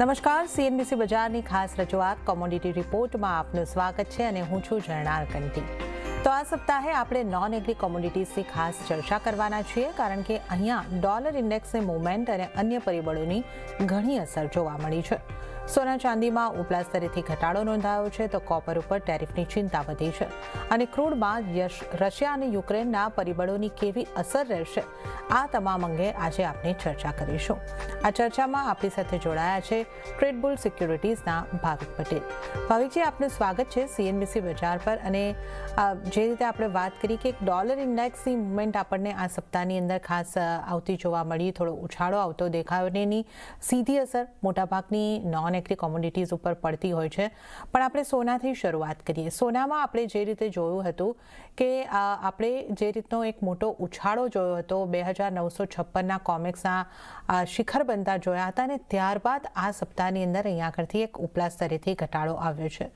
નમસ્કાર, સીએનબીસી બજારની ખાસ રજૂઆત કોમોડિટી રિપોર્ટમાં આપનું સ્વાગત છે અને હું છું જર્નાલ કંટી. તો આ સપ્તાહે આપણે નોન એગ્રી કોમોડિટીઝની ખાસ ચર્ચા કરવાના છીએ કારણ કે અહીંયા ડોલર ઇન્ડેક્સની મૂવમેન્ટ અને અન્ય પરિબળોની ઘણી અસર જોવા મળી છે. સોના ચાંદીમાં ઉપલા સ્તરેથી ઘટાડો નોંધાયો છે તો કોપર ઉપર ટેરિફની ચિંતા વધી છે અને ક્રૂડમાં રશિયા અને યુક્રેનના પરિબળોની કેવી અસર રહેશે આ તમામ અંગે આજે આપણે ચર્ચા કરીશું. આ ચર્ચામાં આપણી સાથે જોડાયા છે ટ્રેડબુલ સિક્યુરિટીઝના ભાવિક પટેલ. ભાવિકજી, આપનું સ્વાગત છે સીએનબીસી બજાર પર. અને જે રીતે આપણે વાત કરી કે ડોલર ઇન્ડેક્સની મુવમેન્ટ આપણને આ સપ્તાહની અંદર ખાસ આવતી જોવા મળી, થોડો ઉછાળો આવતો દેખાયો ને એની સીધી અસર મોટાભાગની નોન એગ્રી કોમોડિટીઝ ઉપર પડતી હોય છે. પણ આપણે સોનાથી શરૂઆત કરીએ. સોનામાં આપણે જે રીતે જોયું હતું કે આપણે જે રીતનો એક મોટો ઉછાળો જોયો હતો 2956ના કોમેક્સના શિખર બનતા જોયા હતા અને ત્યારબાદ આ સપ્તાહની અંદર અહીંયા આગળથી એક ઉપલા સ્તરેથી ઘટાડો આવ્યો છે.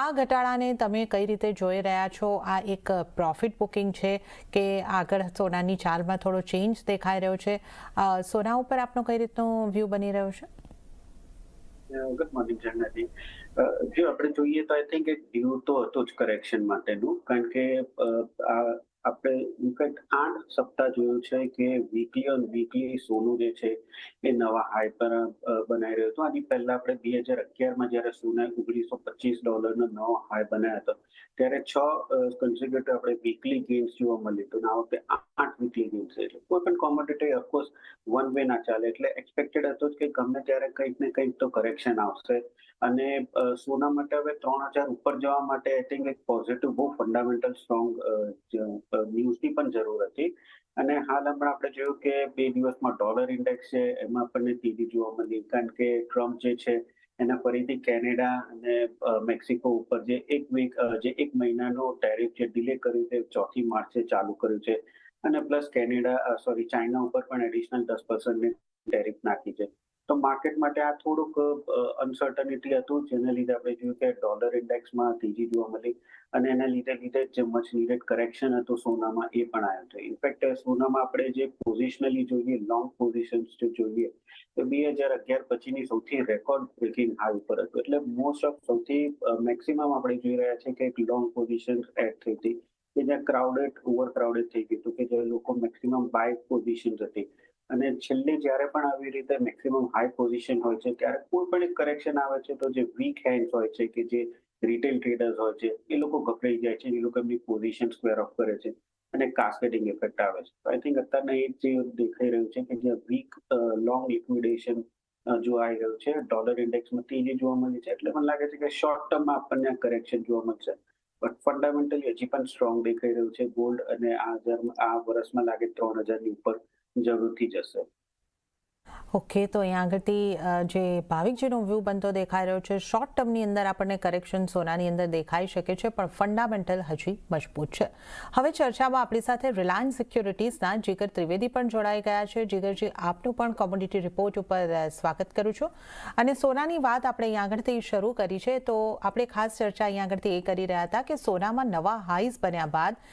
આ ઘટાડાને તમે કઈ રીતે જોઈ રહ્યા છો? આ એક પ્રોફિટ બુકિંગ છે કે આગળ સોનાની ચાલમાં થોડો ચેન્જ દેખાઈ રહ્યો છે? સોના ઉપર આપનો કઈ રીતનો વ્યૂ બની રહ્યો છે? ગુડ મોર્નિંગ જર્નાજી. જો આપણે જોઈએ તો આઈ થિંક એક વ્યૂ તો હતો જ કરેક્શન માટેનું, કારણ કે આપણે ઇનફેક્ટ 8 સપ્તાહ જોયું છે કે વીકલી સોનું જે છે એ નવા હાઈ પર બનાવી રહ્યો હતો. આની પહેલા આપણે 2011માં જ્યારે સોનાએ $1925નો નવો હાઈ બનાવ્યો હતો ત્યારે 6 કન્ઝિક્યુટિવ આપણે વીકલી ગેઇન્સ જોવા મળ્યું હતું. આ વખતે 8 વીકલી ગેઇન્સ છે. એટલે કોઈ પણ કોમોડિટી ઓફકોર્સ વન વે ના ચાલે, એટલે એક્સપેક્ટેડ હતું કે ગમે ત્યારે કંઈક ને કંઈક તો કરેક્શન આવશે. અને સોના માટે હવે 3000 ઉપર જવા માટે આઈ થિંક એક પોઝિટિવ બહુ ફંડામેન્ટલ સ્ટ્રોંગ ન્યૂઝની પણ જરૂર હતી. અને હાલ હમણાં આપણે જોયું કે 2 દિવસમાં ડોલર ઇન્ડેક્સ છે એમાં આપણને તેજી જોવા મળી, કારણ કે ટ્રમ્પ જે છે એને ફરીથી કેનેડા અને મેક્સિકો ઉપર જે એક મહિનાનો ટેરિફ જે ડિલે કર્યું છે 4 માર્ચે ચાલુ કર્યું છે, અને પ્લસ ચાઇના ઉપર પણ એડિશનલ 10% ટેરિફ નાખી છે. તો માર્કેટ માટે આ થોડુંક અનસર્ટનિટી હતું, જેના લીધે આપણે જોયું કે ડોલર ઇન્ડેક્સમાં તેજી જોવા મળી અને એના લીધે જે મચ નીડેડ કરેક્શન હતું સોનામાં એ પણ આવ્યું છે. ઇનફેક્ટ સોનામાં આપણે જે પોઝિશનલી જોઈએ, લોંગ પોઝિશન્સ જો જોઈએ તો 2011 પછીની સૌથી રેકોર્ડ બ્રેકિંગ હાઈ ઉપર હતું. એટલે મોસ્ટ ઓફ સૌથી મેક્સિમમ આપણે જોઈ રહ્યા છે કે એક લોંગ પોઝિશન એડ થઈ હતી કે જ્યાં ઓવર ક્રાઉડેડ થઈ ગયું હતું, કે જે લોકો મેક્સિમમ બાય પોઝિશન હતી. અને છેલ્લે જ્યારે પણ આવી રીતે મેક્સિમમ હાઈ પોઝિશન હોય છે ત્યારે કોઈ પણ એક કરેક્શન આવે છે તો જે વીક હેન્ડ્સ હોય છે કે જે રિટેલ ટ્રેડર્સ હોય છે એ લોકો ગભરાઈ જાય છે, એ લોકો એમની પોઝિશન સ્ક્વેર ઓફ કરે છે અને કાસ્કેડિંગ ઇફેક્ટ આવે છે. આઈ થિંક અત્યારના એ જે દેખાઈ રહ્યું છે કે જે વીક લોંગ લિક્વિડેશન જોવા આવી રહ્યું છે, ડોલર ઇન્ડેક્સમાં તેજી જોવા મળી છે. એટલે મને લાગે છે કે શોર્ટ ટર્મમાં આપણને કરેક્શન જોવા મળશે, બટ ફંડામેન્ટલી હજી પણ સ્ટ્રોંગ દેખાઈ રહ્યું છે ગોલ્ડ. અને આ વર્ષમાં લાગે 3000ની ઉપર જરૂરથી જશે. ઓકે, તો અહીંયા આગળથી જે ભાવિકજીનો વ્યૂ બનતો દેખાઈ રહ્યો છે, શોર્ટ ટર્મની અંદર આપણને કરેક્શન સોનાની અંદર દેખાઈ શકે છે પણ ફંડામેન્ટલ હજી મજબૂત છે. હવે ચર્ચામાં આપણી સાથે રિલાયન્સ સિક્યુરિટીઝના જીગર ત્રિવેદી પણ જોડાઈ ગયા છે. જીગરજી, આપનું પણ કોમોડિટી રિપોર્ટ ઉપર સ્વાગત કરું છું. અને સોનાની વાત આપણે અહીંયા આગળથી શરૂ કરી છે તો આપણે ખાસ ચર્ચા અહીંયા આગળથી એ કરી રહ્યા હતા કે સોનામાં નવા હાઈઝ બન્યા બાદ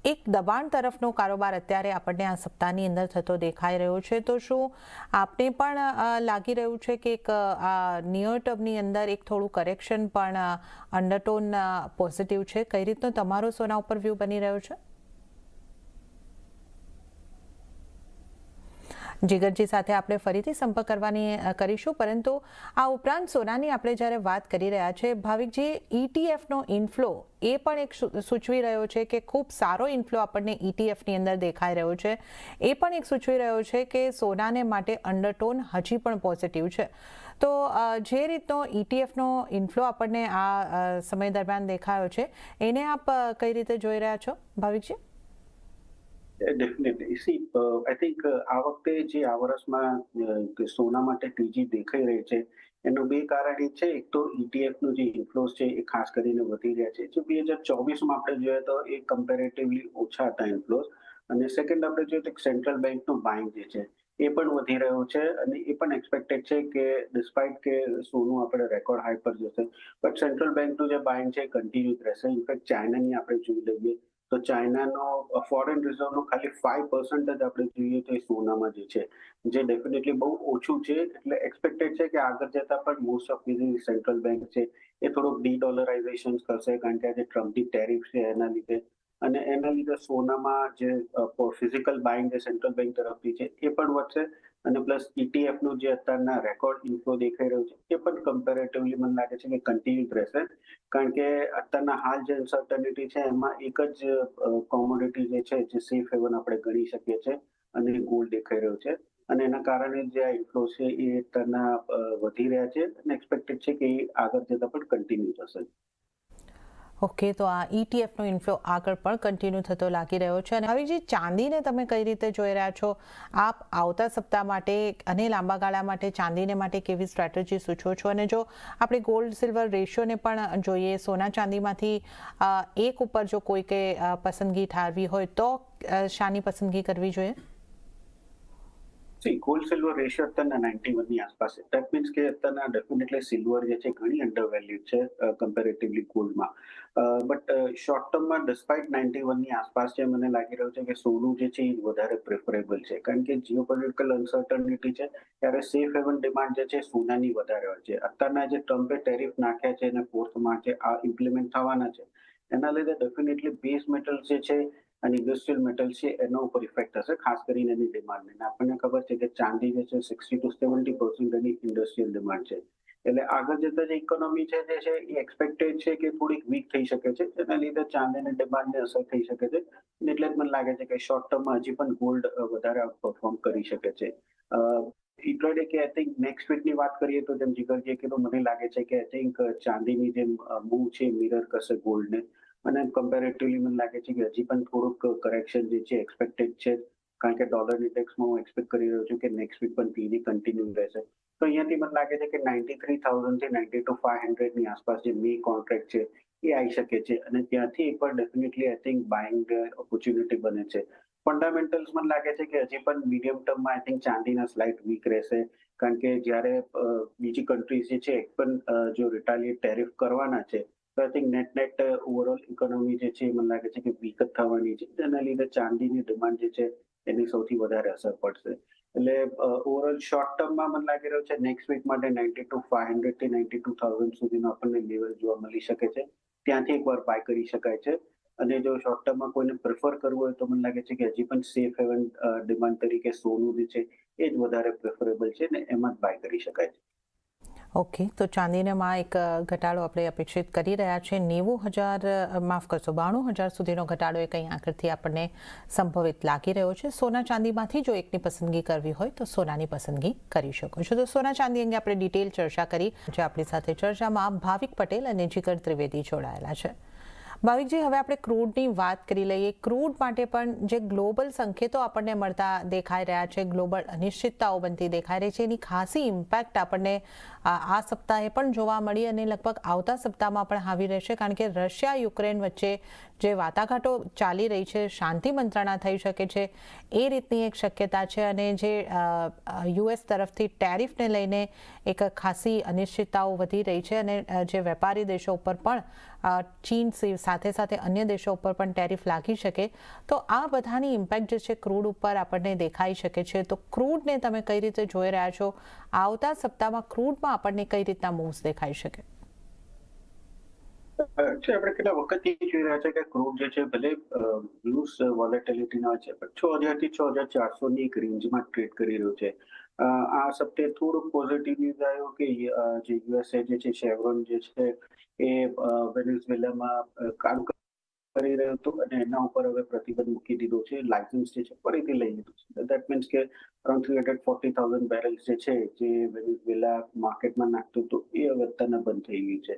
એક દબાણ તરફનો કારોબાર અત્યારે આપણને આ સપ્તાહની અંદર થતો દેખાઈ રહ્યો છે. તો શું આપને પણ લાગી રહ્યું છે કે એક નિયર ટર્મની અંદર એક થોડું કરેક્શન પણ અંડરટોન પોઝિટિવ છે? કઈ રીતનો તમારો સોના ઉપર વ્યૂ બની રહ્યો છે? જીગરજી સાથે આપણે ફરીથી સંપર્ક કરીશું, પરંતુ આ ઉપરાંત સોનાની આપણે જ્યારે વાત કરી રહ્યા છે, ભાવિકજી, ETF ઇન્ફ્લો એ પણ એક સૂચવી રહ્યો છે કે ખૂબ સારો ઇન્ફ્લો આપણને ETF ની અંદર દેખાઈ રહ્યો છે. એ પણ એક સૂચવી રહ્યો છે કે સોનાને માટે અંડરટોન હજી પણ પોઝિટિવ છે. તો જે રીતનો ETF ઇન્ફ્લો આપણને આ સમય દરમિયાન દેખાયો છે એને આપ કઈ રીતે જોઈ રહ્યા છો, ભાવિકજી? ડેફિનેટલી. આઈ થિંક આ વખતે જે આ વર્ષમાં સોના માટે તેજી દેખાઈ રહી છે એનું બે કારણ એ છે. એક તો ETF જે ઇન્ફ્લોઝ છે એ ખાસ કરીને વધી રહ્યા છે. જો 2024માં આપણે જોઈએ તો એ કમ્પેરેટિવલી ઓછા હતા ઇન્ફ્લોઝ. અને સેકન્ડ આપણે જોઈએ તો સેન્ટ્રલ બેંકનું બાઇંગ જે છે એ પણ વધી રહ્યું છે અને એ પણ એક્સપેક્ટેડ છે કે ડિસ્પાઇટ કે સોનું આપણે રેકોર્ડ હાઈ પર જશે, બટ સેન્ટ્રલ બેંકનું જે બાઇંગ છે એ કન્ટિન્યુ રહેશે. ઇનફેક્ટ ચાઇનાની આપણે જોઈ લઈએ તો ચાઇનાનો ફોરેન રિઝર્વનો ખાલી 5% જ આપણે જોઈએ તો એ સોનામાં જે છે, જે ડેફિનેટલી બહુ ઓછું છે. એટલે એક્સપેક્ટેડ છે કે આગળ જતા પણ most of the central bank છે એ થોડુંક ડી-ડોલરાઇઝેશન કરશે, કારણ કે આજે ટ્રમ્પની ટેરિફ છે એના લીધે. અને એના લીધે સોનામાં જે ફિઝિકલ બાઇંગ જે સેન્ટ્રલ બેંક તરફથી છે એ પણ વધશે. અને પ્લસ ETF નું જે અત્યારના રેકોર્ડ ઇન્ફ્લો દેખાઈ રહ્યું છે એ પણ કમ્પેરેટિવલી મને લાગે છે કે કન્ટિન્યુ રહેશે, કારણ કે અત્યારના હાલ જે અનસર્ટનિટી છે એમાં એક જ કોમોડિટી જે છે જે સેફ હેવન આપણે ગણી શકીએ છીએ, અને ગોલ્ડ દેખાઈ રહ્યો છે. અને એના કારણે જે આ ઇન્ફ્લો છે એ અત્યારના વધી રહ્યા છે અને એક્સપેક્ટેડ છે કે એ આગળ જતા પણ કન્ટિન્યુ થશે. ઓકે, તો આ ETF નો ઇન્ફ્લો આગળ પણ કન્ટિન્યુ થતો લાગી રહ્યો છે. અને હવે જે ચાંદીને તમે કઈ રીતે જોઈ રહ્યા છો, આપ આવતા સપ્તાહ માટે અને લાંબા ગાળા માટે ચાંદીને માટે કેવી સ્ટ્રેટેજી સૂચવો છો? અને જો આપણે ગોલ્ડ સિલ્વર રેશિયોને પણ જોઈએ, સોના ચાંદીમાંથી એક ઉપર જો કોઈ કે પસંદગી ઠારવી હોય તો શાની પસંદગી કરવી જોઈએ? ગોલ્ડ સિલ્વર રેશિયો અત્યારના 91 ની આસપાસ છે. ધેટ મીન્સ કે અત્યારના ડેફિનેટલી સિલ્વર જે છે ઘણી અંડરવેલ્યુડ છે કમ્પેરેટિવલી ગોલ્ડમાં. બટ શોર્ટ ટર્મમાં ડિસ્પાઇટ 91 ની આસપાસ છે, મને લાગી રહ્યું છે કે સોનું જે છે એ વધારે પ્રેફરેબલ છે, કારણ કે જીઓપોલિટિકલ અનસર્ટનિટી છે ત્યારે સેફ હેવન ડિમાન્ડ જે છે સોનાની વધારે હોય છે. અત્યારના જે ટ્રમ્પે ટેરિફ નાખ્યા છે અને 4th માર્ચે આ ઇમ્પ્લિમેન્ટ થવાના છે, એના લીધે ડેફિનેટલી બેઝ મેટલ જે છે અને ઇન્ડસ્ટ્રીયલ મેટલ છે એના ઉપર ઇફેક્ટ થશે, ખાસ કરીને એની ડિમાન્ડને. આપણને ખબર છે કે ચાંદી જે છે 60 to 70% એની ઇન્ડસ્ટ્રીયલ ડિમાન્ડ છે. એટલે આગળ જતા જે ઇકોનોમી છે જે છે એ એક્સપેક્ટેડ છે કે થોડીક વીક થઈ શકે છે, એના લીધે ચાંદીની ડિમાન્ડને અસર થઈ શકે છે. એટલે જ મને લાગે છે કે શોર્ટ ટર્મમાં હજી પણ ગોલ્ડ વધારે આઉટપરફોર્મ કરી શકે છે. ઇન્ટ્રાડે કે આઈ થિંક નેક્સ્ટ વીકની વાત કરીએ તો જેમ જીગરજીએ કીધું, મને લાગે છે કે આઈ થિંક ચાંદીની જે મૂવ છે મિરર કરશે ગોલ્ડને. અને કમ્પેરેટિવલી મને લાગે છે કે હજી પણ થોડુંક કરેક્શન જે છે એક્સપેક્ટેડ છે, કારણ કે ડોલર ઇન્ડેક્સમાં હું એક્સપેક્ટ કરી રહ્યો છું કે નેક્સ્ટ વીક પણ તેજી કન્ટિન્યુ રહેશે. તો અહીંયાથી મને લાગે છે કે 93,000 થી 92,500 ની આસપાસ જે મે કોન્ટ્રાક્ટ છે એ આવી શકે છે, અને ત્યાંથી એકવાર definitely I think buying opportunity બને છે. ફંડામેન્ટલ્સ મને લાગે છે કે હજી પણ મીડિયમ ટર્મમાં આઈ થિંક ચાંદીના સ્લાઇટ વીક રહેશે, કારણ કે જ્યારે બીજી કન્ટ્રીઝ જે છે એક પણ જો રિટાલિએટ ટેરિફ કરવાના છે, તો I think net overall economy જે છે મને લાગે છે કે વીક જ થવાની છે. તેના લીધે ચાંદીની ડિમાન્ડ જે છે એની સૌથી વધારે અસર પડશે. એટલે ઓવરઓલ શોર્ટ ટર્મમાં મને લાગી રહ્યું છે નેક્સ્ટ વીક માટે 92,500 થી 92,000 સુધીનો આપણને લેવલ જોવા મળી શકે છે. ત્યાંથી એકવાર બાય કરી શકાય છે. અને જો શોર્ટ ટર્મમાં કોઈને પ્રેફર કરવું હોય તો મને લાગે છે કે હજી પણ સેફ હેવન ડિમાન્ડ તરીકે સોનું જે છે એ જ વધારે પ્રેફરેબલ છે ને એમાં જ બાય કરી શકાય છે. ઓકે, તો ચાંદીનામાં એક ઘટાડો આપણે અપેક્ષિત કરી રહ્યા છે. 90,000 માફ કરશો 92,000 સુધીનો ઘટાડો એ કંઈ આગળથી આપણને સંભવિત લાગી રહ્યો છે. સોના ચાંદીમાંથી જો એકની પસંદગી કરવી હોય તો સોનાની પસંદગી કરી શકો છો. તો સોના ચાંદી અંગે આપણે ડિટેલ ચર્ચા કરી. જે આપણી સાથે ચર્ચામાં ભાવિક પટેલ અને જીગર ત્રિવેદી જોડાયેલા છે. ભાવિકજી, હવે આપણે ક્રૂડની વાત કરી લઈએ. ક્રૂડ માટે પણ જે ગ્લોબલ સંકેતો આપણને મળતા દેખાઈ રહ્યા છે, ગ્લોબલ અનિશ્ચિતતાઓ બનતી દેખાઈ રહી છે, એની ખાસી ઇમ્પેક્ટ આપણને આ સપ્તાહે પણ જોવા મળી અને લગભગ આવતા સપ્તાહમાં પણ આવી રહેશે, કારણ કે રશિયા યુક્રેન વચ્ચે જે વાટાઘાટો ચાલી રહી છે, શાંતિ મંત્રણા થઈ શકે છે એ રીતની એક શક્યતા છે. અને જે US તરફથી ટેરિફને લઈને એક ખાસી અનિશ્ચિતતાઓ વધી રહી છે, અને જે વેપારી દેશો ઉપર પણ ચીન સાથે સાથે અન્ય દેશો ઉપર પણ ટેરિફ લાગી શકે, તો આ બધાની ઇમ્પેક્ટ જે છે ક્રૂડ ઉપર આપણને દેખાઈ શકે છે. તો ક્રૂડને તમે કઈ રીતે જોઈ રહ્યા છો? આવતા સપ્તાહમાં ક્રૂડમાં આપણને કઈ રીતના મૂવ્સ દેખાઈ શકે? આપણે કેટલા વખતથી જોઈ રહ્યા છે કે ક્રૂડ જે છે ભલે લૂઝ વોલેટિલિટીના છે, પણ 6,000 થી 6,400 ની એક રેન્જમાં ટ્રેડ કરી રહ્યું છે. આ સપ્તાહે થોડુંક પોઝિટિવ ન્યૂઝ આવ્યો કે જે યુએસએ જે છે શેવરોન જે છે એ વેનેઝુએલામાં કામ કરી રહ્યું હતું અને એના ઉપર હવે પ્રતિબંધ મૂકી દીધો છે. લાયસન્સ જે છે ફરીથી લઈ લીધું છે. દેટ મીન્સ કે અરાઉન્ડ 340,000 બેરલ્સ જે છે જે વેનેઝુએલા માર્કેટમાં નાખતું હતું એ હવે અત્યારના બંધ થઈ ગયું છે.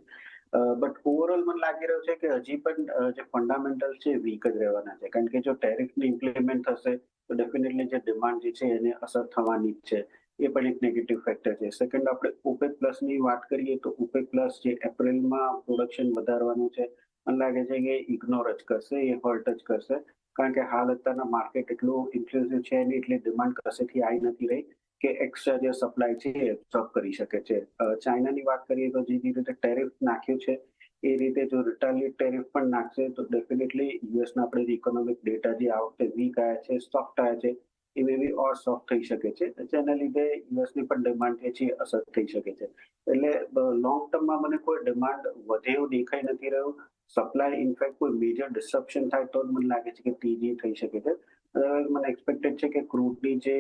બટ ઓવરઓલ મને લાગી રહ્યું છે કે હજી પણ જે ફંડામેન્ટલ છે વીક જ રહેવાના છે, કારણ કે જો ટેરિફની ઇમ્પ્લિમેન્ટ થશે તો ડેફિનેટલી જે ડિમાન્ડ જે છે એને અસર થવાની જ છે. એ પણ એક નેગેટિવ ફેક્ટર છે. સેકન્ડ, આપણે ઓપેક પ્લસની વાત કરીએ તો ઓપેક પ્લસ જે એપ્રિલમાં પ્રોડક્શન વધારવાનું છે, મને લાગે છે કે ઇગ્નોર જ કરશે, એ હર્ટ જ કરશે, કારણ કે હાલ અત્યારના માર્કેટ એટલું ઇન્ક્લુઝિવ છે નહીં, એટલે ડિમાન્ડ કશેથી આવી નથી રહી કે એક્સ્ટ્રા જે સપ્લાય છે એ એબ્સોર્બ કરી શકે છે. ચાઇનાની વાત કરીએ તો જે રીતે ટેરિફ નાખ્યું છે એ રીતે જો રિટાલિએટ ટેરિફ પણ નાખશે તો ડેફિનેટલી યુએસના આપણે જે ઇકોનોમિક ડેટા જે આ વખતે વીક આવ્યા છે, સોફ્ટ આવ્યા છે, એ મે બી ઓર સોફ્ટ થઈ શકે છે. જેના લીધે યુએસની પણ ડિમાન્ડ જે છે અસર થઈ શકે છે. એટલે લોંગ ટર્મમાં મને કોઈ ડિમાન્ડ વધે એવું દેખાઈ નથી રહ્યું. સપ્લાય ઇનફેક્ટ કોઈ મેજર ડિસરપ્શન થાય તો જ મને લાગે છે કે તેજી થઈ શકે છે. અદરવાઇઝ મને એક્સપેક્ટેડ છે કે ક્રૂડની જે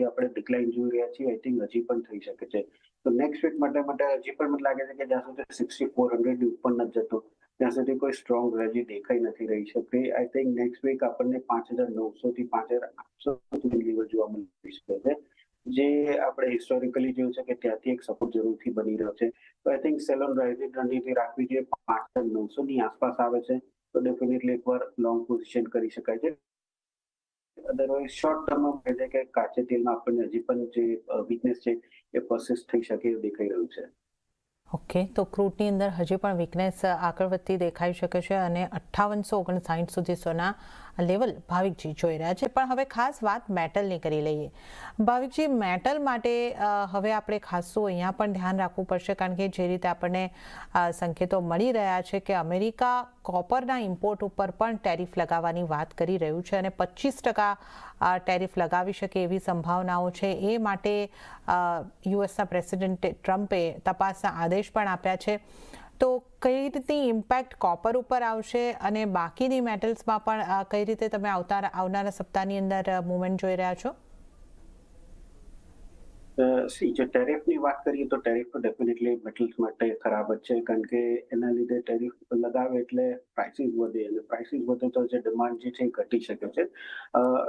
આપણે ડિક્લાઇન જોઈ રહ્યા છીએ આઈ થિંક હજી પણ થઈ શકે છે. તો નેક્સ્ટ વીક માટે હજી પણ મને લાગે છે કે જ્યાં સુધી 6400 ની ઉપર નથી જતો ત્યાં સુધી કોઈ સ્ટ્રોંગ રેલી દેખાઈ નથી રહી શકતી. આઈ થિંક નેક્સ્ટ વીક આપણને 5900 થી 5800 સુધી લેવલ જોવા મળી શકે છે, જે આપણે હિસ્ટોરિકલી જોયું છે કે ત્યાંથી એક સપોર્ટ જરૂરથી બની રહ્યો છે. તો આઈ થિંક સેલ ઓન રાઇઝની રણનીતિ રાખવી જોઈએ. 5900 ની આસપાસ આવે છે તો ડેફિનેટલી એકવાર લોંગ પોઝિશન કરી શકાય છે. અદરવાઇઝ શોર્ટ ટર્મમાં કહે છે કે કાચા તેલમાં આપણને હજી પણ જે વીકનેસ છે એ પરસિસ્ટ થઈ શકે એવું દેખાઈ રહ્યું છે. ઓકે, તો ક્રૂડની અંદર હજી પણ વીકનેસ આગળ વધતી દેખાઈ શકે છે અને 5859 સુધી સોના લેવલ ભાવિકજી જોઈ રહ્યા છે. પણ હવે ખાસ વાત મેટલની કરી લઈએ. ભાવિકજી, મેટલ માટે હવે આપણે ખાસું અહીંયા પણ ધ્યાન રાખવું પડશે, કારણ કે જે રીતે આપણને સંકેતો મળી રહ્યા છે કે અમેરિકા કોપરના ઇમ્પોર્ટ ઉપર પણ ટેરિફ લગાવવાની વાત કરી રહ્યું છે અને 25% ટેરિફ લગાવી શકે એવી સંભાવનાઓ છે. એ માટે યુએસના પ્રેસિડેન્ટ ટ્રમ્પે તપાસના આદેશ પણ આપ્યા છે. તો કઈ રીતની ઇમ્પેક્ટ કોપર ઉપર આવશે અને બાકીની મેટલ્સમાં પણ કઈ રીતે તમે આવનારા સપ્તાહની અંદર મૂવમેન્ટ જોઈ રહ્યા છો? જો ટેરિફની વાત કરીએ તો ટેરિફ તો ડેફિનેટલી મેટલ્સ માટે ખરાબ જ છે, કારણ કે એના લીધે ટેરિફ લગાવે એટલે પ્રાઇસીસ વધે અને પ્રાઇસીસ વધે તો જે ડિમાન્ડ જે છે એ ઘટી શકે છે.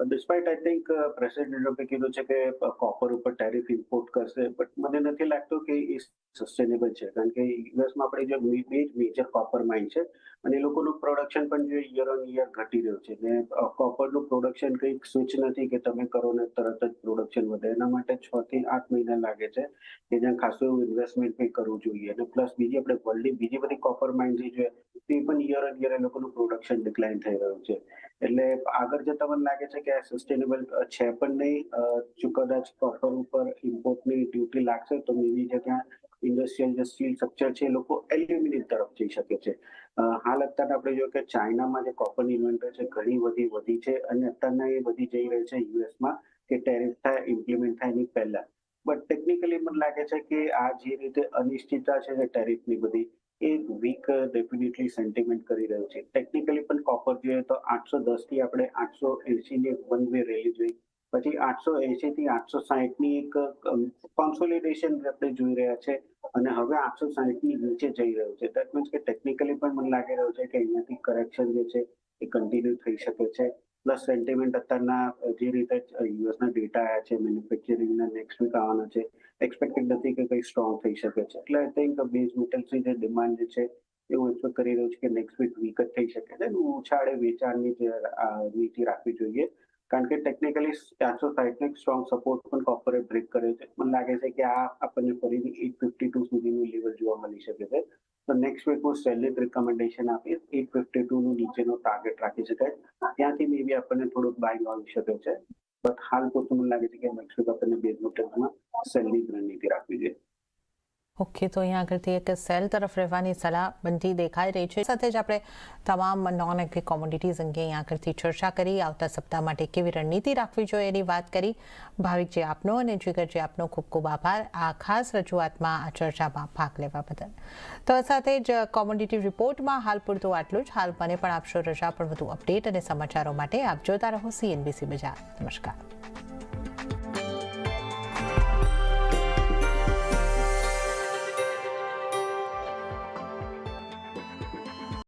ડિસ્પાઇટ આઈ થિંક પ્રેસિડેન્ટ ટ્રમ્પે કીધું છે કે કોપર ઉપર ટેરિફ ઇમ્પોર્ટ કરશે, બટ મને નથી લાગતું કે એ સસ્ટેનેબલ છે, કારણ કે યુએસમાં આપણે જે બે મેજર કોપર માઇન છે અને એ લોકોનું પ્રોડક્શન પણ જે યર ઓન યર ઘટી રહ્યું છે. ને કોપરનું પ્રોડક્શન કંઈક સ્વિચ નથી કે તમે કરો ને તરત જ પ્રોડક્શન વધે. એના માટે 6 થી 8 મહિના લાગે છે કે જ્યાં ખાસું એવું ઇન્વેસ્ટમેન્ટ બી કરવું જોઈએ. અને પ્લસ બીજી આપણે વર્લ્ડની બીજી બધી કોપર માઇન્સ જે છે તે પણ યર ઓન યર એ લોકોનું પ્રોડક્શન ડિક્લાઇન થઈ રહ્યું છે. એટલે આગળ જતા મને લાગે છે કે આ સસ્ટેનેબલ છે પણ નહીં. જો કદાચ કોપર ઉપર ઇમ્પોર્ટની ડ્યુટી લાગશે તો એવી જગ્યા ઇન્ડસ્ટ્રીયલ જે સ્ટીલ સ્ટ્રક્ચર છે એ લોકો એલ્યુમિનિયમ તરફ જઈ શકે છે. હાલ અત્યારે આપણે જોઈએ કે ચાઇનામાં જે કોપરની ઇન્વેન્ટરી છે ઘણી વધી છે અને અત્યારના એ વધી જઈ રહી છે યુએસમાં કે ટેરિફ થાય ઇમ્પ્લિમેન્ટ થાય એની પહેલા. બટ ટેકનિકલી મને લાગે છે કે આ જે રીતે અનિશ્ચિતતા છે ટેરિફની બધી એ વીક ડેફિનેટલી સેન્ટિમેન્ટ કરી રહ્યું છે. ટેકનિકલી પણ કોપર જોઈએ તો 810 થી આપણે 880 ની વન વે રેલી જોઈ, પછી 880 થી 860 ની એક કોન્સોલિડેશન આપણે જોઈ રહ્યા છે અને હવે 860 ની નીચે જઈ રહ્યું છે. દેટ મીન્સ કે ટેકનિકલી પણ મને લાગી રહ્યું છે કે અહીંયાથી કરેક્શન જે છે એ કન્ટિન્યુ થઈ શકે છે. પ્લસ સેન્ટિમેન્ટ અત્યારના જે રીતે યુએસના ડેટા આવ્યા છે મેન્યુફેક્ચરિંગના નેક્સ્ટ વીક આવવાના છે, એક્સપેક્ટેડ નથી કે કંઈ સ્ટ્રોંગ થઈ શકે છે. એટલે આઈ થિંક બેઝ મેટલ્સની જે ડિમાન્ડ જે છે એવું એક્સપેક્ટ કરી રહ્યું છે કે નેક્સ્ટ વીક વીક જ થઈ શકે છે. ઉછાળે વેચાણની જે નીતિ રાખવી જોઈએ, કારણ કે ટેકનિકલી 460 નો સ્ટ્રોંગ સપોર્ટ પણ કોર્પોરેટ બ્રેક કર્યો છે. મને લાગે છે કે આ આપણને ફરીથી 852 સુધીનું લેવલ જોવા મળી શકે છે. તો નેક્સ્ટ વીક હું સેલિંગ રિકમેન્ડેશન આપીશ. 852 નું નીચેનો ટાર્ગેટ રાખી શકાય, ત્યાંથી મે બી આપણને થોડુંક બાઇંગ આવી શકે છે. બટ હાલ પૂરતું મને લાગે છે કે નેક્સ્ટ વીક આપણને બેઝ મેટલ્સમાં સેલિંગ રણનીતિ રાખવી જોઈએ. ઓકે, તો અહીંયા આગળથી એક સેલ તરફ રહેવાની સલાહ બનતી દેખાઈ રહી છે. સાથે જ આપણે તમામ નોન એગ્રી કોમોડિટીઝ અંગે અહીંયા આગળથી ચર્ચા કરી, આવતા સપ્તાહ માટે કેવી રણનીતિ રાખવી જોઈએ એની વાત કરી. ભાવિકજી આપનો અને જીગરજી આપનો ખૂબ ખૂબ આભાર આ ખાસ રજૂઆતમાં, આ ચર્ચામાં ભાગ લેવા બદલ. તો સાથે જ કોમોડિટી રિપોર્ટમાં હાલ પૂરતું આટલું જ. હાલ મને પણ આપશો રજા, પણ વધુ અપડેટ અને સમાચારો માટે આપ જોતા રહો CNBC બજાર. નમસ્કાર.